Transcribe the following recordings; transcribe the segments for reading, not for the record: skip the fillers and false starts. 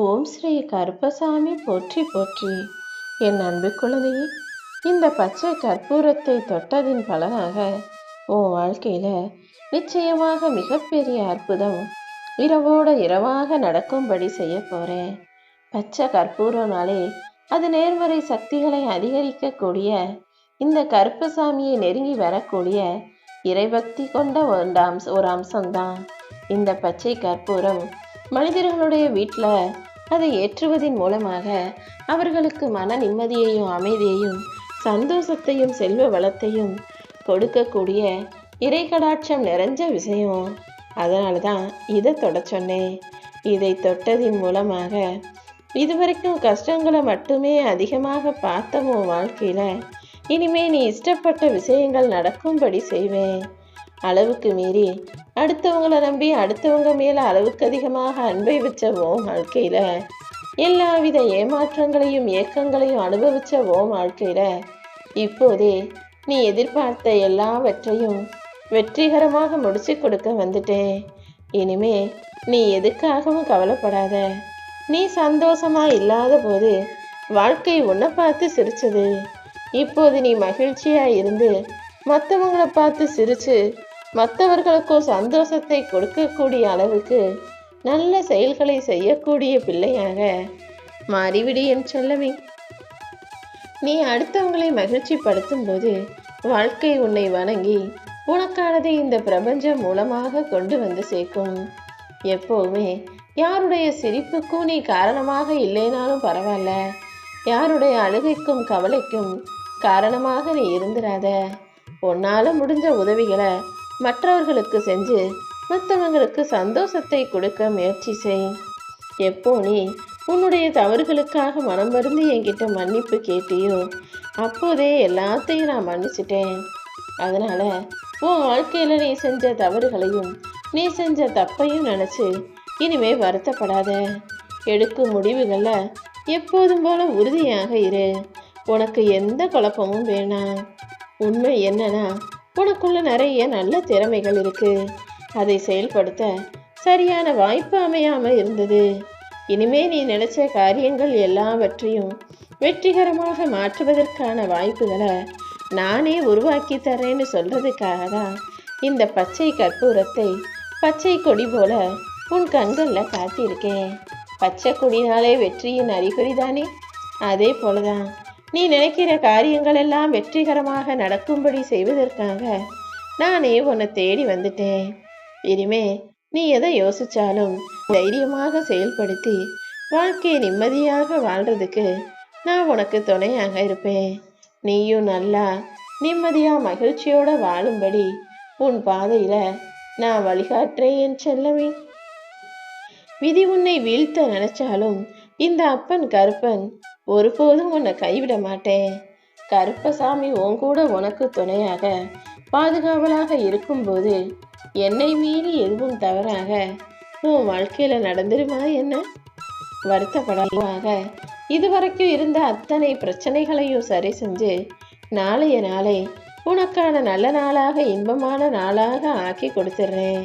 ஓம் ஸ்ரீ கருப்பசாமி போற்றி போற்றி. என் அன்பு குழந்தையே, இந்த பச்சை கற்பூரத்தை தொட்டதின் பலனாக உன் வாழ்க்கையில நிச்சயமாக மிகப்பெரிய அற்புதம் இரவோட இரவாக நடக்கும்படி செய்ய போறேன். பச்சை கற்பூரம்னாலே அது நேர்மறை சக்திகளை அதிகரிக்கக்கூடிய இந்த கருப்பசாமியை நெருங்கி வரக்கூடிய இறைபக்தி கொண்ட ஒரு அம்சம்தான் இந்த பச்சை கற்பூரம். மனிதர்களுடைய வீட்டில் அதை ஏற்றுவதன் மூலமாக அவர்களுக்கு மன நிம்மதியையும் அமைதியையும் சந்தோஷத்தையும் செல்வ வளத்தையும் கொடுக்கக்கூடிய இறை கடாட்சம் நிறைஞ்ச விஷயம். அதனால தான் இதை தொட சொன்னேன். இதை தொட்டதின் மூலமாக இதுவரைக்கும் கஷ்டங்களை மட்டுமே அதிகமாக பார்த்தமோ வாழ்க்கையில் இனிமே நீ இஷ்டப்பட்ட விஷயங்கள் நடக்கும்படி செய்வேன். அளவுக்கு மீறி அடுத்தவங்களை நம்பி அடுத்தவங்க மேல அளவுக்கு அதிகமாக அன்பை வச்ச வாழ்க்கையில எல்லாவித ஏமாற்றங்களையும் ஏக்கங்களையும் அனுபவிச்ச வாழ்க்கையில இப்போதே நீ எதிர்பார்த்த எல்லாவற்றையும் வெற்றிகரமாக முடிச்சு கொடுக்க வந்துட்டேன். இனிமே நீ எதுக்காகவும் கவலைப்படாத. நீ சந்தோஷமா இல்லாத போது வாழ்க்கை உன்னை பார்த்து சிரிச்சது. இப்போது நீ மகிழ்ச்சியா இருந்து மற்றவங்களை பார்த்து சிரிச்சு மற்றவர்களுக்கும் சந்தோஷத்தை கொடுக்கக்கூடிய அளவுக்கு நல்ல செயல்களை செய்யக்கூடிய பிள்ளையாக மாறிவிடு என் செல்லமே. நீ அடுத்தவங்களை மகிழ்ச்சி படுத்தும் போது வாழ்க்கை உன்னை வணங்கி உனக்கானதை இந்த பிரபஞ்சம் மூலமாக கொண்டு வந்து சேர்க்கும். எப்போவுமே யாருடைய சிரிப்புக்கும் நீ காரணமாக இல்லைனாலும் பரவாயில்ல, யாருடைய அழுகைக்கும் கவலைக்கும் காரணமாக நீ இருந்துடாத. உன்னால முடிஞ்ச உதவிகளை மற்றவர்களுக்கு செஞ்சு மற்றவங்களுக்கு சந்தோஷத்தை கொடுக்க முயற்சி செய். எப்போ நீ உன்னுடைய தவறுகளுக்காக மனம் வருந்தி என்கிட்ட மன்னிப்பு கேட்டியோ அப்போதே எல்லாத்தையும் நான் மன்னிச்சிட்டேன். அதனால உன் வாழ்க்கையில நீ செஞ்ச தவறுகளையும் நீ செஞ்ச தப்பையும் நினைச்சு இனிமே வருத்தப்படாத. எடுக்கும் முடிவுகள்ல எப்போதும் போல உறுதியாக இரு. உனக்கு எந்த குழப்பமும் வேணாம். உண்மை என்னன்னா உனக்குள்ள நிறைய நல்ல திறமைகள் இருக்கு. அதை செயல்படுத்த சரியான வாய்ப்பு அமையாம இருந்தது. இனிமே நீ நினைச்ச காரியங்கள் எல்லாவற்றையும் வெற்றிகரமாக மாற்றுவதற்கான வாய்ப்புகளை நானே உருவாக்கி தரேன்னு சொல்றதுக்காக தான் இந்த பச்சை கற்பூரத்தை பச்சை கொடி போல உன் கண்கள்ல காத்திருக்கேன். பச்சை கொடினாலே வெற்றியின் அறிகுறி தானே, அதே போலதான் நீ நினைக்கிற காரியங்கள் எல்லாம் வெற்றிகரமாக நடக்கும்படி செய்வதற்காக நானே உன்னை தேடி வந்துட்டேன். இனிமே நீ எதை யோசிச்சாலும் தைரியமாக செயல்படுத்தி வாழ்க்கையை நிம்மதியாக வாழ்றதுக்கு நான் உனக்கு துணையாக இருப்பேன். நீயும் நல்லா நிம்மதியா மகிழ்ச்சியோட வாழும்படி உன் பாதையில நான் வழிகாட்டுறேன் என் செல்லமே. விதி உன்னை வீழ்த்த நினைச்சாலும் இந்த அப்பன் கருப்பன் ஒருபோதும் உன்னை கைவிட மாட்டேன். கருப்பசாமி உன் கூட உனக்கு துணையாக பாதுகாவலாக இருக்கும்போது என்னை மீறி எதுவும் தவறாக உன் வாழ்க்கையில நடந்துருமா என்ன? வருத்தப்படாத. இதுவரைக்கும் இருந்த அத்தனை பிரச்சனைகளையும் சரி செஞ்சு நாளைய நாளை உனக்கான நல்ல நாளாக இன்பமான நாளாக ஆக்கி கொடுத்துட்றேன்.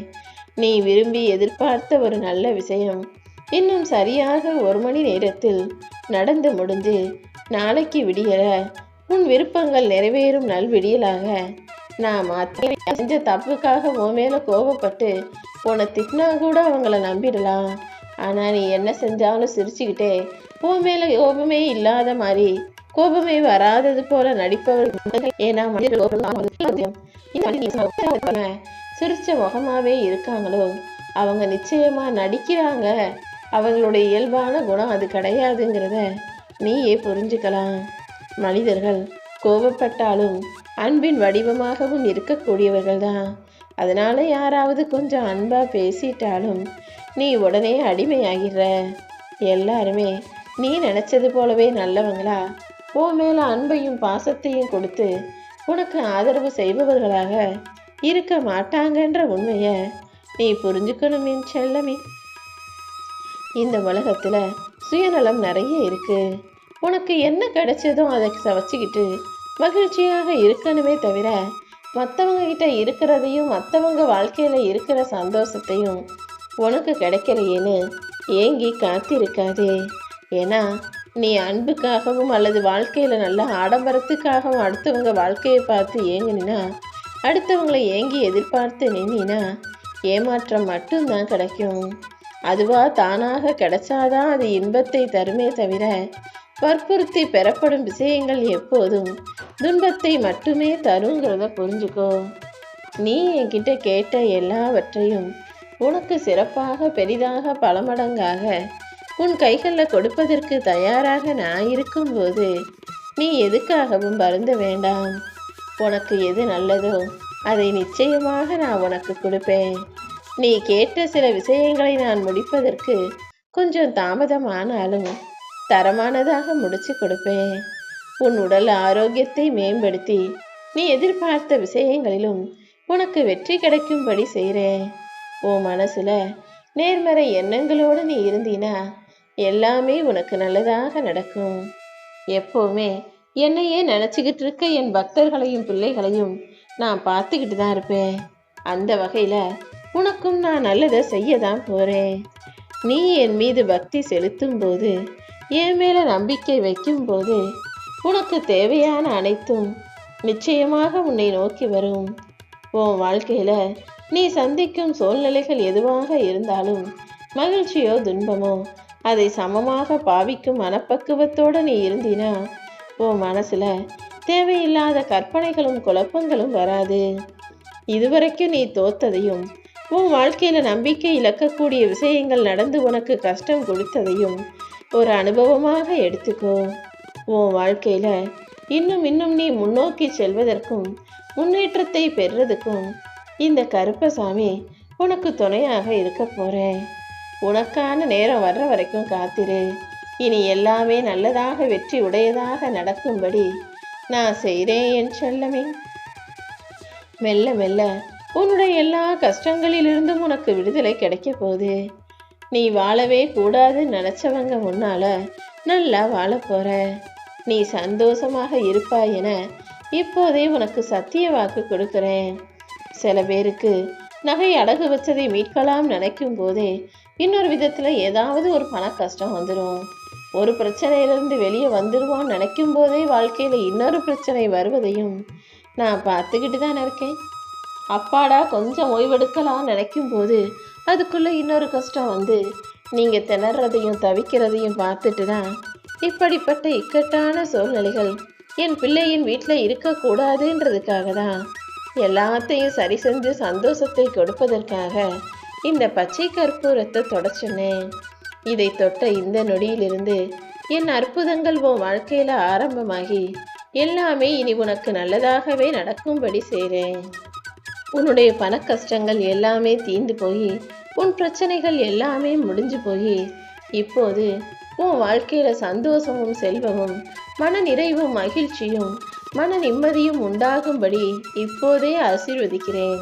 நீ விரும்பி எதிர்பார்த்த ஒரு நல்ல விஷயம் இன்னும் சரியாக 1 மணி நேரத்தில் நடந்து முடிஞ்சு நாளைக்கு விடியல உன் விருப்பங்கள் நிறைவேறும் நல்விடியலாக நான் மாத்திரை செஞ்ச தப்புக்காக உன் மேல கோபப்பட்டு உன்னை திட்டினா கூட அவங்கள நம்பிடலாம். ஆனா நீ என்ன செஞ்சாலும் சிரிச்சுக்கிட்டே உன் மேல கோபமே இல்லாத மாதிரி கோபமே வராதது போல நடிப்பவர்கள் ஏன்னா சிரிச்ச முகமாவே இருக்காங்களோ அவங்க நிச்சயமா நடிக்கிறாங்க. அவங்களுடைய இயல்பான குணம் அது கிடையாதுங்கிறத நீயே புரிஞ்சுக்கலாம். மனிதர்கள் கோபப்பட்டாலும் அன்பின் வடிவமாகவும் இருக்கக்கூடியவர்கள் தான். அதனால யாராவது கொஞ்சம் அன்பா பேசிட்டாலும் நீ உடனே அடிமையாகிற. எல்லாருமே நீ நினைச்சது போலவே நல்லவங்களா உன் மேல அன்பையும் பாசத்தையும் கொடுத்து உனக்கு ஆதரவு செய்பவர்களாக இருக்க மாட்டாங்கன்ற உண்மையை நீ புரிஞ்சுக்கணும் என் செல்லமே. இந்த உலகத்துல சுயநலம் நிறைய இருக்கு. உனக்கு என்ன கிடைச்சதோ அதை வச்சுக்கிட்டு மகிழ்ச்சியாக இருக்கணுமே தவிர மற்றவங்க கிட்ட இருக்கிறதையும் மற்றவங்க வாழ்க்கையில இருக்கிற சந்தோஷத்தையும் உனக்கு கிடைக்கலையேன்னு ஏங்கி காத்திருக்காதே. ஏன்னா நீ அன்புக்காகவும் அல்லது வாழ்க்கையில் நல்ல ஆடம்பரத்துக்காகவும் அடுத்தவங்க வாழ்க்கையை பார்த்து ஏங்குனினா, அடுத்தவங்களை ஏங்கி எதிர்பார்த்து நின்னா ஏமாற்றம் மட்டும்தான் கிடைக்கும். அதுவா தானாக கிடைச்சாதான் அது இன்பத்தை தருமே தவிர, வற்புறுத்தி பெறப்படும் விஷயங்கள் எப்போதும் துன்பத்தை மட்டுமே தருங்கிறத புரிஞ்சுக்கோ. நீ என்கிட்ட கேட்ட எல்லாவற்றையும் உனக்கு சிறப்பாக பெரிதாக பல மடங்காக உன் கைகளில் கொடுப்பதற்கு தயாராக நான் இருக்கும்போது நீ எதுக்காகவும் வருந்த வேண்டாம். உனக்கு எது நல்லதோ அதை நிச்சயமாக நான் உனக்கு கொடுப்பேன். நீ கேட்ட சில விஷயங்களை நான் முடிப்பதற்கு கொஞ்சம் தாமதமானாலும் தரமானதாக முடிச்சு கொடுப்பேன். உன் உடல் ஆரோக்கியத்தை மேம்படுத்தி நீ எதிர்பார்த்த விஷயங்களிலும் உனக்கு வெற்றி கிடைக்கும்படி செய்கிறேன். உன் மனசுல நேர்மறை எண்ணங்களோடு நீ இருந்தீனா எல்லாமே உனக்கு நல்லதாக நடக்கும். எப்போவுமே என்னையே நினச்சிக்கிட்டு இருக்க என் பக்தர்களையும் பிள்ளைகளையும் நான் பார்த்துக்கிட்டு தான் இருப்பேன். அந்த வகையில் உனக்கும் நான் நல்லதை செய்ய தான் போகிறேன். நீ என் மீது பக்தி செலுத்தும் போது, என் மேலே நம்பிக்கை வைக்கும்போது உனக்கு தேவையான அனைத்தும் நிச்சயமாக உன்னை நோக்கி வரும். உன் வாழ்க்கையில் நீ சந்திக்கும் சூழ்நிலைகள் எதுவாக இருந்தாலும், மகிழ்ச்சியோ துன்பமோ, அதை சமமாக பாவிக்கும் மனப்பக்குவத்தோடு நீ இருந்தினா உன் மனசுல தேவையில்லாத கற்பனைகளும் குழப்பங்களும் வராது. இதுவரைக்கும் நீ தோத்ததையும், உன் வாழ்க்கையில நம்பிக்கை இழக்கக்கூடிய விஷயங்கள் நடந்து உனக்கு கஷ்டம் கொடுத்ததையும் ஒரு அனுபவமாக எடுத்துக்கோ. உன் வாழ்க்கையில இன்னும் இன்னும் நீ முன்னோக்கி செல்வதற்கும் முன்னேற்றத்தை பெறுறதுக்கும் இந்த கருப்பசாமி உனக்கு துணையாக இருக்க போறேன். உனக்கான நேரம் வர்ற வரைக்கும் காத்திரு. இனி எல்லாமே நல்லதாக வெற்றி உடையதாக நடக்கும்படி நான் செய்கிறேன் என் செல்லமே. மெல்ல மெல்ல உன்னுடைய எல்லா கஷ்டங்களிலிருந்தும் உனக்கு விடுதலை கிடைக்க போகுது. நீ வாழவே கூடாதுன்னு நினச்சவங்க முன்னால நல்லா வாழ போற. நீ சந்தோஷமாக இருப்பாய் என இப்போதே உனக்கு சத்திய வாக்கு கொடுக்குறேன். சில பேருக்கு நகை அடகு வச்சதை மீட்கலாம் நினைக்கும் போதே இன்னொரு விதத்தில் ஏதாவது ஒரு பண கஷ்டம் வந்துடும். ஒரு பிரச்சனையிலிருந்து வெளியே வந்துடுவான்னு நினைக்கும் போதே வாழ்க்கையில் இன்னொரு பிரச்சனை வருவதையும் நான் பார்த்துக்கிட்டு தான் இருக்கேன். அப்பாடா கொஞ்சம் ஓய்வெடுக்கலாம் நினைக்கும் போது அதுக்குள்ளே இன்னொரு கஷ்டம் வந்து நீங்கள் திணறதையும் தவிக்கிறதையும் பார்த்துட்டு தான் இப்படிப்பட்ட இக்கட்டான சூழ்நிலைகள் என் பிள்ளையின் வீட்டில் இருக்கக்கூடாதுன்றதுக்காக தான் எல்லாத்தையும் சரி செஞ்சு சந்தோஷத்தை கொடுப்பதற்காக இந்த பச்சை கற்பூரத்தை தொடச்சினேன். இதை தொட்ட இந்த நொடியிலிருந்து என் அற்புதங்கள் உன் வாழ்க்கையில் ஆரம்பமாகி எல்லாமே இனி உனக்கு நல்லதாகவே நடக்கும்படி செய்கிறேன். உன்னுடைய பண கஷ்டங்கள் எல்லாமே தீர்ந்து போய் உன் பிரச்சனைகள் எல்லாமே முடிஞ்சு போய் இப்போது உன் வாழ்க்கையில் சந்தோஷமும் செல்வமும் மன நிறைவும் மகிழ்ச்சியும் மன நிம்மதியும் உண்டாகும்படி இப்போதே ஆசீர்வதிக்கிறேன்.